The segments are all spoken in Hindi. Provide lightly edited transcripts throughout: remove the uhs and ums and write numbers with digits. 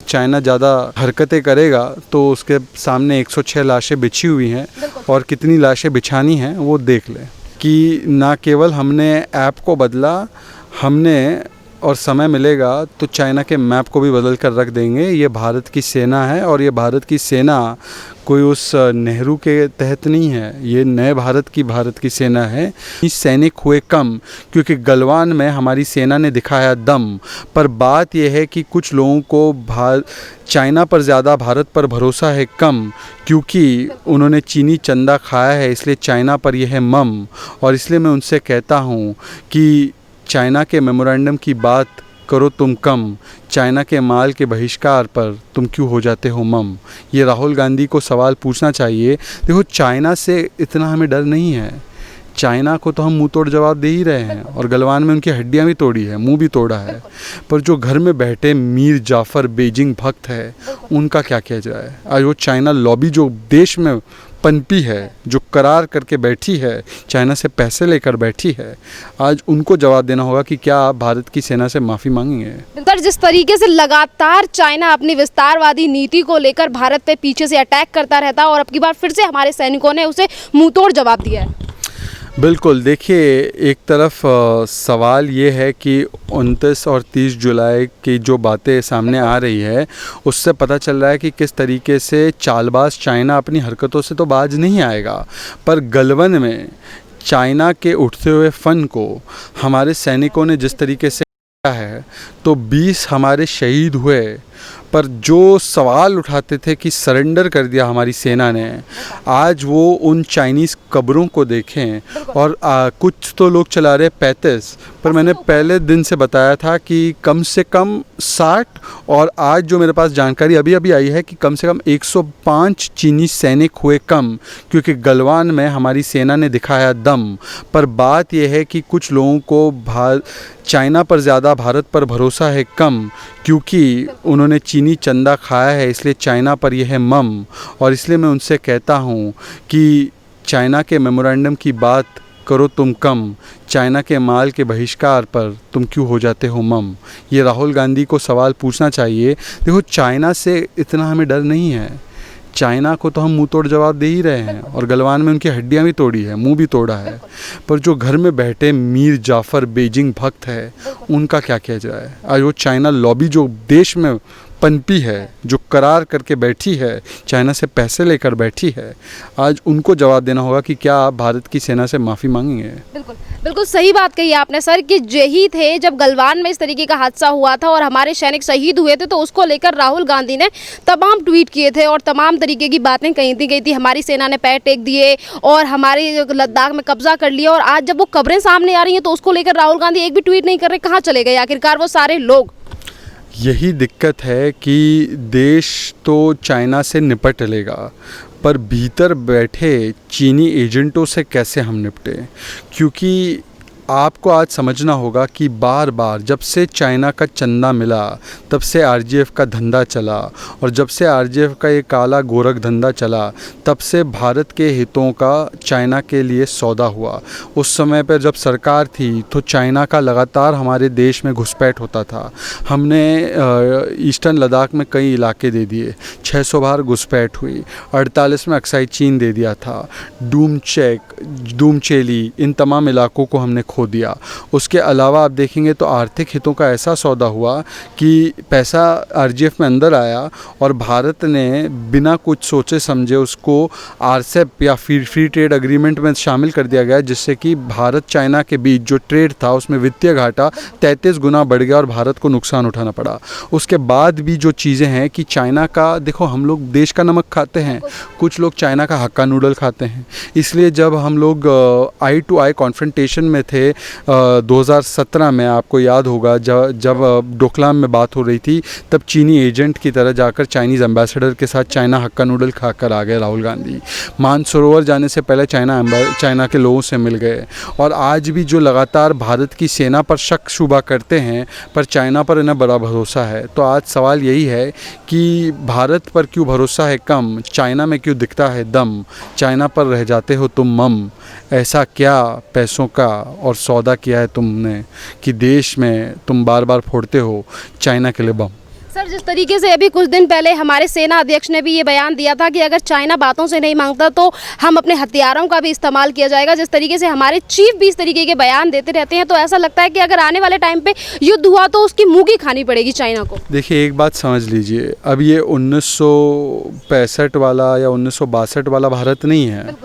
चाइना ज़्यादा हरकतें करेगा तो उसके सामने 106 लाशें बिछी हुई हैं और कितनी लाशें बिछानी हैं वो देख लें कि ना केवल हमने ऐप को बदला, हमने और समय मिलेगा तो चाइना के मैप को भी बदल कर रख देंगे। ये भारत की सेना है और ये भारत की सेना कोई उस नेहरू के तहत नहीं है, ये नए भारत की सेना है। सैनिक हुए कम क्योंकि गलवान में हमारी सेना ने दिखाया दम, पर बात यह है कि कुछ लोगों को चाइना पर ज़्यादा भारत पर भरोसा है कम, क्योंकि उन्होंने चीनी चंदा खाया है, इसलिए चाइना पर यह है मम। और इसलिए मैं उनसे कहता हूँ कि चाइना के मेमोरेंडम की बात करो तुम कम, चाइना के माल के बहिष्कार पर तुम क्यों हो जाते हो मम। ये राहुल गांधी को सवाल पूछना चाहिए। देखो, चाइना से इतना हमें डर नहीं है, चाइना को तो हम मुंह तोड़ जवाब दे ही रहे हैं और गलवान में उनकी हड्डियां भी तोड़ी है, मुंह भी तोड़ा है। पर जो घर में बैठे मीर जाफ़र बीजिंग भक्त है, उनका क्या किया जाए। आज वो चाइना लॉबी जो देश में पनपी है, जो करार करके बैठी है, चाइना से पैसे लेकर बैठी है, आज उनको जवाब देना होगा कि क्या आप भारत की सेना से माफ़ी मांगेंगे। बिल्कुल, जिस तरीके से लगातार चाइना अपनी विस्तारवादी नीति को लेकर भारत पे पीछे से अटैक करता रहता है और अब की बार फिर से हमारे सैनिकों ने उसे मुंहतोड़ जवाब दिया है। बिल्कुल, देखिए, एक तरफ सवाल ये है कि 29 और 30 जुलाई की जो बातें सामने आ रही है उससे पता चल रहा है कि किस तरीके से चालबाज चाइना अपनी हरकतों से तो बाज नहीं आएगा, पर गलवन में चाइना के उठते हुए फन को हमारे सैनिकों ने जिस तरीके से किया है, तो 20 हमारे शहीद हुए, पर जो सवाल उठाते थे कि सरेंडर कर दिया हमारी सेना ने, आज वो उन चाइनीज़ कब्रों को देखें। और कुछ तो लोग चला रहे 35, पर मैंने पहले दिन से बताया था कि कम से कम 60, और आज जो मेरे पास जानकारी अभी अभी आई है कि कम से कम 105 चीनी सैनिक हुए कम, क्योंकि गलवान में हमारी सेना ने दिखाया दम। पर बात यह है कि कुछ लोगों को चाइना पर ज़्यादा भारत पर भरोसा है कम, क्योंकि उन्होंने चीनी चंदा खाया है, इसलिए चाइना पर यह है मम। और इसलिए मैं उनसे कहता हूँ कि चाइना के मेमोरेंडम की बात करो तुम कम, चाइना के माल के बहिष्कार पर तुम क्यों हो जाते हो मम। ये राहुल गांधी को सवाल पूछना चाहिए। देखो, चाइना से इतना हमें डर नहीं है, चाइना को तो हम मुंह तोड़ जवाब दे ही रहे हैं और गलवान में उनकी हड्डियां भी तोड़ी है, मुंह भी तोड़ा है। पर जो घर में बैठे मीर जाफ़र बीजिंग भक्त है, उनका क्या किया जाए। आज वो चाइना लॉबी जो देश में पनपी है, जो करार करके बैठी है, चाइना से पैसे लेकर बैठी है, आज उनको जवाब देना होगा कि क्या आप भारत की सेना से माफ़ी मांगेंगे। बिल्कुल बिल्कुल सही बात कही आपने सर, कि यही थे जब गलवान में इस तरीके का हादसा हुआ था और हमारे सैनिक शहीद हुए थे, तो उसको लेकर राहुल गांधी ने तमाम ट्वीट किए थे और तमाम तरीके की बातें कही थी। हमारी सेना ने पैर टेक दिए और हमारे लद्दाख में कब्जा कर लिया, और आज जब वो खबरें सामने आ रही हैं तो उसको लेकर राहुल गांधी एक भी ट्वीट नहीं कर रहे। कहाँ चले गए आखिरकार वो सारे लोग। यही दिक्कत है कि देश तो चाइना से निपट लेगा, पर भीतर बैठे चीनी एजेंटों से कैसे हम निपटे। क्योंकि आपको आज समझना होगा कि बार बार जब से चाइना का चंदा मिला तब से आरजेएफ का धंधा चला, और जब से आरजेएफ का ये काला गोरख धंधा चला तब से भारत के हितों का चाइना के लिए सौदा हुआ। उस समय पर जब सरकार थी तो चाइना का लगातार हमारे देश में घुसपैठ होता था। हमने ईस्टर्न लद्दाख में कई इलाके दे दिए, 600 बार घुसपैठ हुई, 48 में अक्साई चीन दे दिया था, डूमचेली, इन तमाम इलाकों को हमने खो दिया। उसके अलावा आप देखेंगे तो आर्थिक हितों का ऐसा सौदा हुआ कि पैसा आरजेएफ में अंदर आया और भारत ने बिना कुछ सोचे समझे उसको आरसेप या फ्री ट्रेड एग्रीमेंट में शामिल कर दिया गया, जिससे कि भारत चाइना के बीच जो ट्रेड था उसमें वित्तीय घाटा 33 गुना बढ़ गया और भारत को नुकसान उठाना पड़ा। उसके बाद भी जो चीज़ें हैं कि चाइना का, देखो, हम लोग देश का नमक खाते हैं, कुछ लोग चाइना का हक्का नूडल खाते हैं। इसलिए जब हम लोग आई टू आई कॉन्फ्रंटेशन में थे 2017 में, आपको याद होगा जब डोकलाम में बात हो रही थी, तब चीनी एजेंट की तरह जाकर चाइनीज़ एम्बेसडर के साथ चाइना हक्का नूडल खाकर आ गए राहुल गांधी। मानसरोवर जाने से पहले चाइना के लोगों से मिल गए। और आज भी जो लगातार भारत की सेना पर शक शुबा करते हैं, पर चाइना पर इन्हें बड़ा भरोसा है। तो आज सवाल यही है कि भारत पर क्यों भरोसा है कम, चाइना में क्यों दिखता है दम, चाइना पर रह जाते हो तुम मम। ऐसा क्या पैसों का और सौदा किया है तुमने कि देश में तुम बार बार फोड़ते हो चाइना के लिए बम। सर, जिस तरीके से अभी कुछ दिन पहले हमारे सेना अध्यक्ष ने भी ये बयान दिया था कि अगर चाइना बातों से नहीं मांगता तो हम अपने हथियारों का भी इस्तेमाल किया जाएगा, जिस तरीके से हमारे चीफ भी इस तरीके के बयान देते रहते हैं, तो ऐसा लगता है कि अगर आने वाले टाइम पे युद्ध हुआ तो उसकी मुँह की खानी पड़ेगी चाइना को। देखिए, एक बात समझ लीजिए, अब ये 1965 वाला या 1962 वाला भारत नहीं है,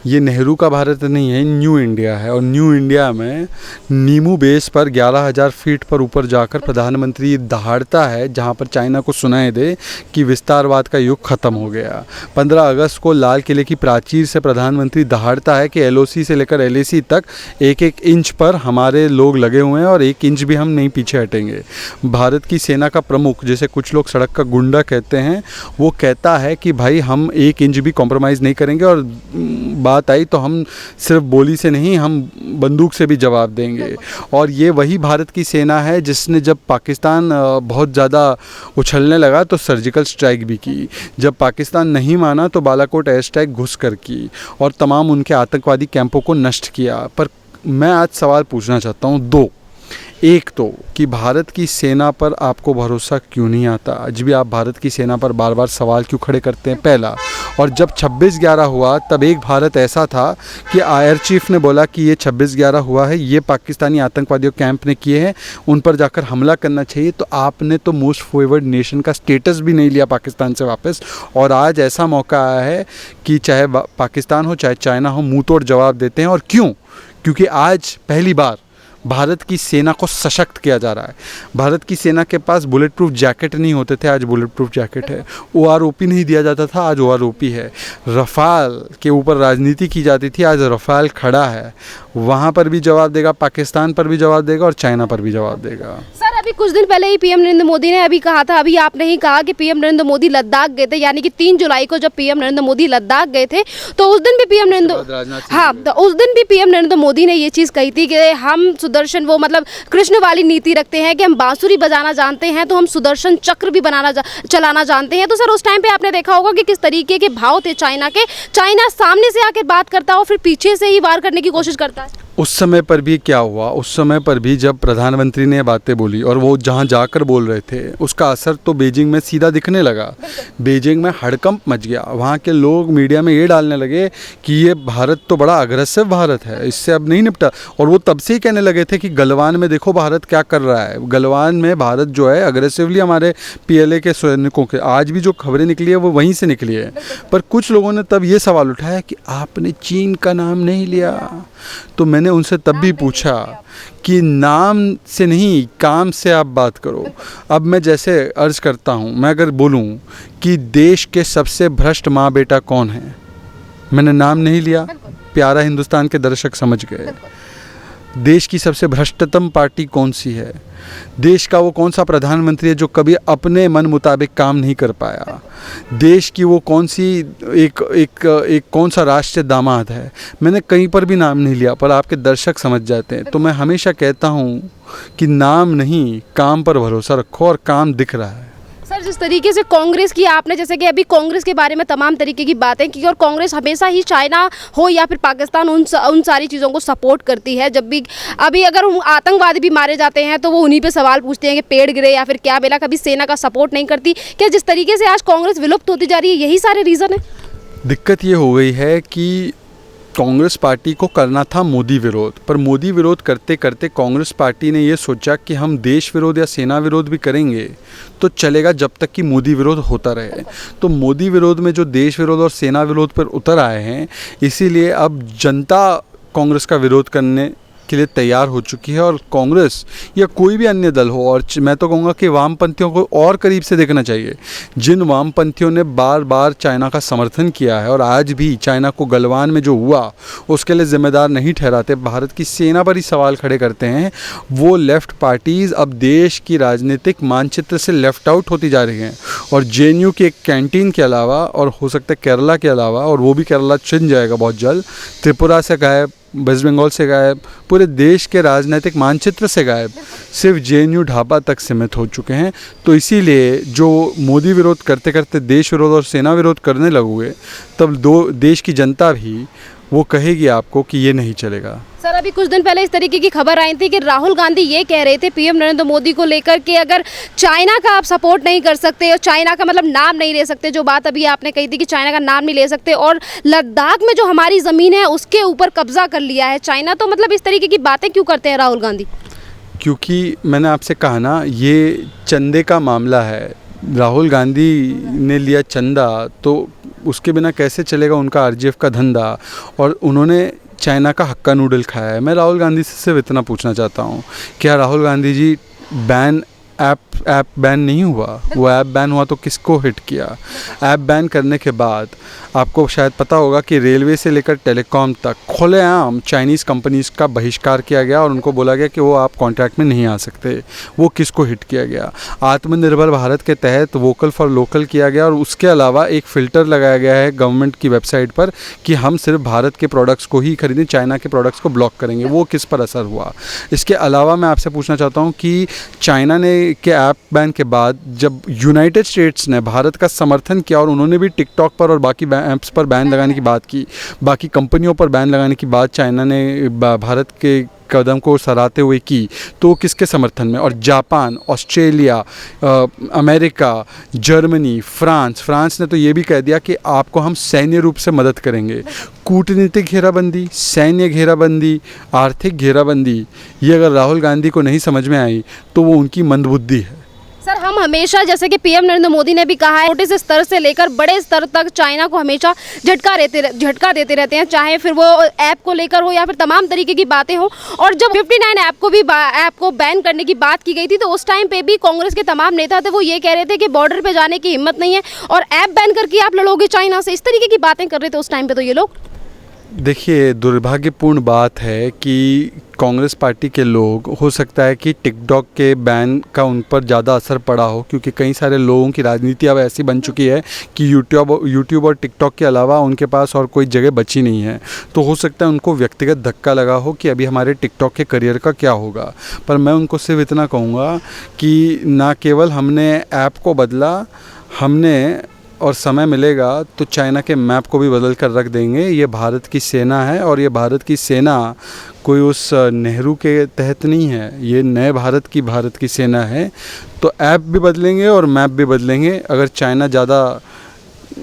ये नेहरू का भारत नहीं है, न्यू इंडिया है। और न्यू इंडिया में नीमू बेस पर 11,000 फीट पर ऊपर जाकर प्रधानमंत्री दहाड़ता है, जहाँ पर चाइना को सुनाई दे कि विस्तारवाद का युग ख़त्म हो गया। 15 अगस्त को लाल किले की प्राचीर से प्रधानमंत्री दहाड़ता है कि LOC से लेकर LAC तक 1-1 इंच पर हमारे लोग लगे हुए हैं और 1 इंच भी हम नहीं पीछे हटेंगे। भारत की सेना का प्रमुख, जैसे कुछ लोग सड़क का गुंडा कहते हैं, वो कहता है कि भाई हम 1 इंच भी कॉम्प्रोमाइज़ नहीं करेंगे और बात आई तो हम सिर्फ बोली से नहीं, हम बंदूक से भी जवाब देंगे। और ये वही भारत की सेना है जिसने जब पाकिस्तान बहुत ज़्यादा उछलने लगा तो सर्जिकल स्ट्राइक भी की, जब पाकिस्तान नहीं माना तो बालाकोट एयर स्ट्राइक घुस कर की और तमाम उनके आतंकवादी कैंपों को नष्ट किया। पर मैं आज सवाल पूछना चाहता हूँ दो। एक तो कि भारत की सेना पर आपको भरोसा क्यों नहीं आता? आज भी आप भारत की सेना पर बार बार सवाल क्यों खड़े करते हैं? पहला। और जब 26/11 हुआ तब एक भारत ऐसा था कि एयर चीफ ने बोला कि ये 26/11 हुआ है, ये पाकिस्तानी आतंकवादियों कैंप ने किए हैं, उन पर जाकर हमला करना चाहिए, तो आपने तो मोस्ट फेवर्ड नेशन का स्टेटस भी नहीं लिया पाकिस्तान से वापस। और आज ऐसा मौका आया है कि चाहे पाकिस्तान हो चाहे चाइना हो, मुँह तोड़ जवाब देते हैं। और क्यों? क्योंकि आज पहली बार भारत की सेना को सशक्त किया जा रहा है। भारत की सेना के पास बुलेट प्रूफ जैकेट नहीं होते थे, आज बुलेट प्रूफ जैकेट है। OROP नहीं दिया जाता था, आज OROP है। रफ़ाल के ऊपर राजनीति की जाती थी, आज रफ़ाल खड़ा है। वहाँ पर भी जवाब देगा, पाकिस्तान पर भी जवाब देगा और चाइना पर भी जवाब देगा। सर, अभी कुछ दिन पहले ही PM नरेंद्र मोदी ने अभी कहा था, अभी आपने ही कहा कि PM नरेंद्र मोदी लद्दाख गए थे, यानी कि 3 जुलाई को जब PM नरेंद्र मोदी लद्दाख गए थे तो उस दिन भी PM नरेंद्र मोदी ने ये चीज़ कही थी कि हम सुदर्शन, वो मतलब कृष्ण वाली नीति रखते हैं कि हम बांसुरी बजाना जानते हैं तो हम सुदर्शन चक्र भी चलाना जानते हैं। तो सर, उस टाइम पे आपने देखा होगा कि किस तरीके के भाव थे चाइना के। चाइना सामने से आकर बात करता है और फिर पीछे से ही वार करने की कोशिश करता है। उस समय पर भी क्या हुआ? उस समय पर भी जब प्रधानमंत्री ने बातें बोली और वो जहाँ जाकर बोल रहे थे, उसका असर तो बीजिंग में सीधा दिखने लगा। बीजिंग में हड़कंप मच गया। वहाँ के लोग मीडिया में ये डालने लगे कि ये भारत तो बड़ा अग्रेसिव भारत है, इससे अब नहीं निपटा। और वो तब से ही कहने लगे थे कि गलवान में देखो भारत क्या कर रहा है। गलवान में भारत जो है अग्रेसिवली हमारे PLA के सैनिकों के, आज भी जो खबरें निकली है वो वहीं से निकली है। पर कुछ लोगों ने तब ये सवाल उठाया कि आपने चीन का नाम नहीं लिया। तो मैंने उनसे तब भी पूछा कि नाम से नहीं, काम से आप बात करो। अब मैं जैसे अर्ज करता हूँ, मैं अगर बोलूँ कि देश के सबसे भ्रष्ट माँ बेटा कौन है, मैंने नाम नहीं लिया, प्यारा हिंदुस्तान के दर्शक समझ गए। देश की सबसे भ्रष्टतम पार्टी कौन सी है? देश का वो कौन सा प्रधानमंत्री है जो कभी अपने मन मुताबिक काम नहीं कर पाया? देश की वो कौन सी एक कौन सा राष्ट्रीय दामाद है? मैंने कहीं पर भी नाम नहीं लिया, पर आपके दर्शक समझ जाते हैं। तो मैं हमेशा कहता हूँ कि नाम नहीं, काम पर भरोसा रखो और काम दिख रहा है। सर, जिस तरीके से कांग्रेस की आपने, जैसे कि अभी कांग्रेस के बारे में तमाम तरीके की बातें की और कांग्रेस हमेशा ही चाइना हो या फिर पाकिस्तान, उन सारी चीज़ों को सपोर्ट करती है। जब भी अभी अगर आतंकवादी भी मारे जाते हैं तो वो उन्हीं पे सवाल पूछते हैं कि पेड़ गिरे या फिर क्या बेला, कभी सेना का सपोर्ट नहीं करती। क्या जिस तरीके से आज कांग्रेस विलुप्त होती जा रही है, यही सारे रीज़न है? दिक्कत ये हो गई है कि कांग्रेस पार्टी को करना था मोदी विरोध, पर मोदी विरोध करते करते कांग्रेस पार्टी ने ये सोचा कि हम देश विरोध या सेना विरोध भी करेंगे तो चलेगा जब तक कि मोदी विरोध होता रहे। तो मोदी विरोध में जो देश विरोध और सेना विरोध पर उतर आए हैं, इसीलिए अब जनता कांग्रेस का विरोध करने के लिए तैयार हो चुकी है। और कांग्रेस या कोई भी अन्य दल हो, और मैं तो कहूँगा कि वामपंथियों को और करीब से देखना चाहिए, जिन वामपंथियों ने बार बार चाइना का समर्थन किया है और आज भी चाइना को गलवान में जो हुआ उसके लिए जिम्मेदार नहीं ठहराते, भारत की सेना पर ही सवाल खड़े करते हैं, वो लेफ़्ट पार्टीज़ अब देश की राजनीतिक मानचित्र से लेफ़्ट आउट होती जा रही हैं। और JNU के एक कैंटीन के अलावा, और हो सकता है केरला के अलावा, और वो भी केरला छिन जाएगा बहुत जल्द, त्रिपुरा से गायब, वेस्ट बंगाल से गायब, पूरे देश के राजनीतिक मानचित्र से गायब, सिर्फ JNU ढाबा तक सीमित हो चुके हैं। तो इसीलिए जो मोदी विरोध करते करते देश विरोध और सेना विरोध करने लगोगे, तब देश की जनता भी वो कहेगी आपको कि ये नहीं चलेगा। सर अभी कुछ दिन पहले इस तरीके की खबर आई थी कि राहुल गांधी ये कह रहे थे पीएम नरेंद्र मोदी को लेकर कि अगर चाइना का आप सपोर्ट नहीं कर सकते और चाइना का मतलब नाम नहीं ले सकते, जो बात अभी आपने कही थी कि चाइना का नाम नहीं ले सकते, और लद्दाख में जो हमारी ज़मीन है उसके ऊपर कब्जा कर लिया है चाइना, तो मतलब इस तरीके की बातें क्यों करते हैं राहुल गांधी? क्योंकि मैंने आपसे कहा ना, ये चंदे का मामला है। राहुल गांधी ने लिया चंदा, तो उसके बिना कैसे चलेगा उनका आरजीएफ का धंधा, और उन्होंने चाइना का हक्का नूडल खाया है। मैं राहुल गांधी से सिर्फ इतना पूछना चाहता हूँ, क्या राहुल गांधी जी ऐप बैन नहीं हुआ? वो ऐप बैन हुआ तो किसको हिट किया? ऐप बैन करने के बाद आपको शायद पता होगा कि रेलवे से लेकर टेलीकॉम तक खुलेआम चाइनीज़ कंपनीज़ का बहिष्कार किया गया और उनको बोला गया कि वो आप कॉन्ट्रैक्ट में नहीं आ सकते। वो किसको हिट किया गया? आत्मनिर्भर भारत के तहत वोकल फॉर लोकल किया गया, और उसके अलावा एक फ़िल्टर लगाया गया है गवर्नमेंट की वेबसाइट पर कि हम सिर्फ भारत के प्रोडक्ट्स को ही खरीदें, चाइना के प्रोडक्ट्स को ब्लॉक करेंगे। वो किस पर असर हुआ? इसके अलावा मैं आपसे पूछना चाहता हूँ कि चाइना ने के ऐप बैन के बाद जब यूनाइटेड स्टेट्स ने भारत का समर्थन किया और उन्होंने भी टिकटॉक पर और बाकी ऐप्स पर बैन लगाने की बात की, बाकी कंपनियों पर बैन लगाने की बात चाइना ने भारत के कदम को सराहते हुए की, तो किसके समर्थन में? और Japan, Australia, America, Germany, France ने तो ये भी कह दिया कि आपको हम सैन्य रूप से मदद करेंगे। कूटनीतिक घेराबंदी, सैन्य घेराबंदी, आर्थिक घेराबंदी, ये अगर राहुल गांधी को नहीं समझ में आई तो वो उनकी मंदबुद्धि है। सर हम हमेशा, जैसे कि पीएम नरेंद्र मोदी ने भी कहा है, छोटे से स्तर से लेकर बड़े स्तर तक चाइना को हमेशा झटका देते रहते हैं, चाहे फिर वो ऐप को लेकर हो या फिर तमाम तरीके की बातें हो। और जब 59 ऐप को बैन करने की बात की गई थी तो उस टाइम पे भी कांग्रेस के तमाम नेता थे, वो ये कह रहे थे कि बॉर्डर पे जाने की हिम्मत नहीं है और ऐप बैन करके आप लड़ोगे चाइना से, इस तरीके की बातें कर रहे थे उस टाइम पे तो ये लोग। देखिए, दुर्भाग्यपूर्ण बात है कि कांग्रेस पार्टी के लोग, हो सकता है कि टिकटॉक के बैन का उन पर ज़्यादा असर पड़ा हो, क्योंकि कई सारे लोगों की राजनीति अब ऐसी बन चुकी है कि यूट्यूब और टिकटॉक के अलावा उनके पास और कोई जगह बची नहीं है। तो हो सकता है उनको व्यक्तिगत धक्का लगा हो कि अभी हमारे टिकटॉक के करियर का क्या होगा। पर मैं उनको सिर्फ इतना कहूँगा कि ना केवल हमने ऐप को बदला, हमने, और समय मिलेगा तो चाइना के मैप को भी बदल कर रख देंगे। ये भारत की सेना है, और ये भारत की सेना कोई उस नेहरू के तहत नहीं है, ये नए भारत की सेना है। तो ऐप भी बदलेंगे और मैप भी बदलेंगे। अगर चाइना ज़्यादा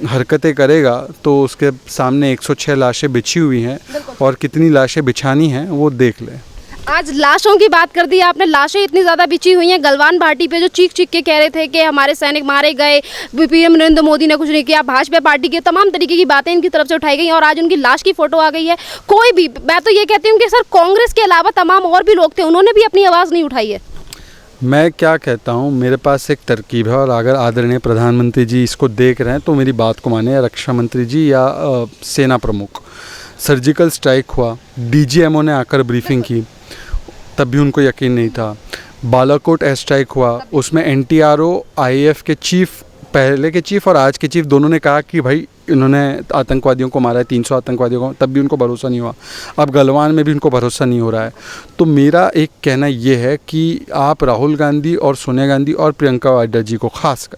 हरकतें करेगा तो उसके सामने 106 लाशें बिछी हुई हैं, और कितनी लाशें बिछानी हैं वो देख लें। आज लाशों की बात कर दी आपने, लाशें इतनी ज़्यादा बिछी हुई हैं गलवान घाटी पे, जो चीख के कह रहे थे कि हमारे सैनिक मारे गए, पीएम नरेंद्र मोदी ने कुछ नहीं किया। भाजपा पार्टी के तमाम तरीके की बातें इनकी तरफ से उठाई गई और आज उनकी लाश की फ़ोटो आ गई है। कोई भी, मैं तो ये कहती हूँ कि सर कांग्रेस के अलावा तमाम और भी लोग थे, उन्होंने भी अपनी आवाज़ नहीं उठाई है। मैं क्या कहता हूँ, मेरे पास एक तरकीब है, और अगर आदरणीय प्रधानमंत्री जी इसको देख रहे हैं तो मेरी बात को माने, या रक्षा मंत्री जी या सेना प्रमुख। सर्जिकल स्ट्राइक हुआ, डीजीएमओ ने आकर ब्रीफिंग की, तब भी उनको यकीन नहीं था। बालाकोट एयर स्ट्राइक हुआ, उसमें एनटीआरओ, आईएएफ के चीफ, पहले के चीफ और आज के चीफ, दोनों ने कहा कि भाई इन्होंने आतंकवादियों को मारा है, 300 आतंकवादियों को, तब भी उनको भरोसा नहीं हुआ। अब गलवान में भी उनको भरोसा नहीं हो रहा है। तो मेरा एक कहना ये है कि आप राहुल गांधी और सोनिया गांधी और प्रियंका वाड्रा जी को खासकर,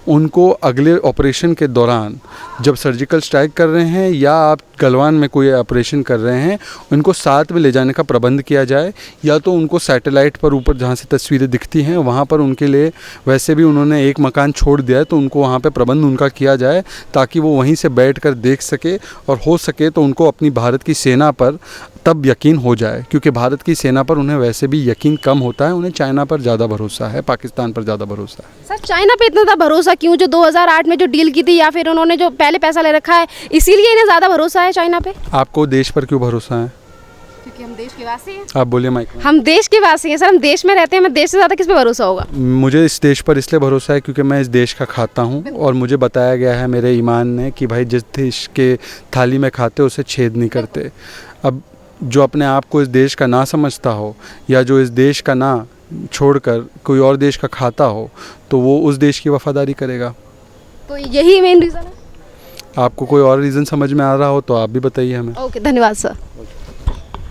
उनको अगले ऑपरेशन के दौरान जब सर्जिकल स्ट्राइक कर रहे हैं या आप गलवान में कोई ऑपरेशन कर रहे हैं, उनको साथ में ले जाने का प्रबंध किया जाए, या तो उनको सैटेलाइट पर ऊपर जहाँ से तस्वीरें दिखती हैं वहाँ पर उनके लिए, वैसे भी उन्होंने एक मकान छोड़ दिया है तो उनको वहाँ पे प्रबंध उनका किया जाए, ताकि वो वहीं से बैठकर देख सके, और हो सके तो उनको अपनी भारत की सेना पर तब यकीन हो जाए, क्योंकि भारत की सेना पर उन्हें वैसे भी यकीन कम होता है, उन्हें चाइना पर ज़्यादा भरोसा है, पाकिस्तान पर ज़्यादा भरोसा है। सर चाइना पे इतना ज़्यादा भरोसा क्यों? जो 2008 में जो डील की थी, या फिर उन्होंने जो पहले पैसा ले रखा है, इसीलिए इन्हें ज़्यादा भरोसा है चाइना पे? आपको देश पर क्यों भरोसा है? क्योंकि हम देश के वासी हैं। आप बोलिए माइक में। हम देश के वासी हैं सर, हम देश में रहते हैं, हमें देश से ज़्यादा किस पे भरोसा होगा? मुझे इस देश पर इसलिए भरोसा है क्योंकि मैं इस देश का खाता हूँ, और मुझे बताया गया है मेरे ईमान ने कि भाई जिस देश के थाली में खाते उसे छेद नहीं करते। अब जो अपने आप को इस देश का ना समझता हो, या जो इस देश का ना छोड़कर कोई और देश का खाता हो, तो वो उस देश की वफादारी करेगा। तो यही मेन रीज़न है। आपको कोई और रीज़न समझ में आ रहा हो तो आप भी बताइए हमें। ओके, धन्यवाद सर।